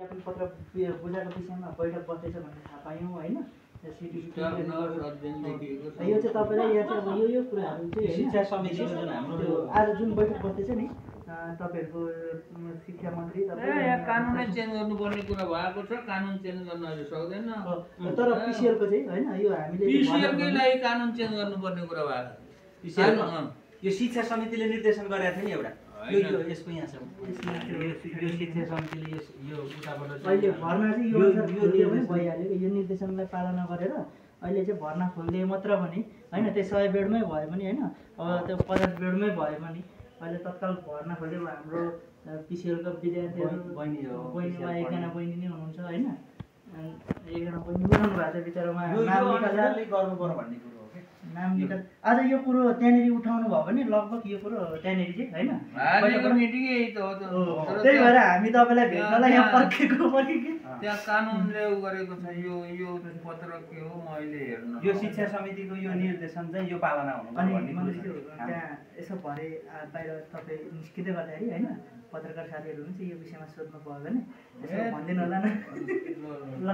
नामाङ्कन पत्र बुझाएको विषयमा बैठक बस्दैछ भन्ने थाहा पायौँ होइन। यो चाहिँ तपाईँलाई यहाँ चाहिँ अब यो कुराहरू चाहिँ शिक्षा समितिको जुन हाम्रो आज जुन बैठक बस्दैछ नि तपाईँहरूको शिक्षा मन्त्री कानुनै चेन्ज गर्नुपर्ने कुरा भएको छ। कानुन चेन्ज गर्न अहिले सक्दैन। तर पिसिएलको चाहिँ होइन यो हामीले पिसिएलकै लागि कानुन चेन्ज गर्नुपर्ने कुरा भएको पिसिएल यो शिक्षा समितिले निर्देशन गरेको थियो नि एउटा यो यसको यहाँ छ यो शिक्षा समितिले यो उताबाट अहिले भर्ना चाहिँ यो भइहाल्यो। यो निर्देशनलाई पालना गरेर अहिले चाहिँ भर्ना खोलिदिए मात्र पनि होइन, त्यो 100 बेडमै भयो भने होइन, अब त्यो 50 बेडमै भयो भने अहिले तत्काल भर्ना खोल्यो। हाम्रो पिसिएलका विद्यार्थीहरू बहिनीमा एकजना बहिनी नै हुनुहुन्छ होइन, एकजना बहिनी बनाउनु भएको छ बिचरामा गर्नु पर्यो भन्ने कुरो हो कि नाम निकाल। आज यो कुरो त्यहाँनिर उठाउनु भयो भने लगभग यो कुरो त्यहाँनिर चाहिँ होइन त्यही भएर हामी तपाईँलाई भेट्नलाई यहाँ पर्खेको त्यहाँ कानुनले उ गरेको छ। यो पत्र के हो म अहिले हेर्न यो शिक्षा समितिको यो निर्देशन चाहिँ यो पालना हुनु अनि त्यहाँ यसो भरे बाहिर तपाईँ निस्किँदै गर्दाखेरि होइन पत्रकार साथीहरू हुन्छ यो विषयमा सोध्नु भयो भने यसो भनिदिनु होला न ल।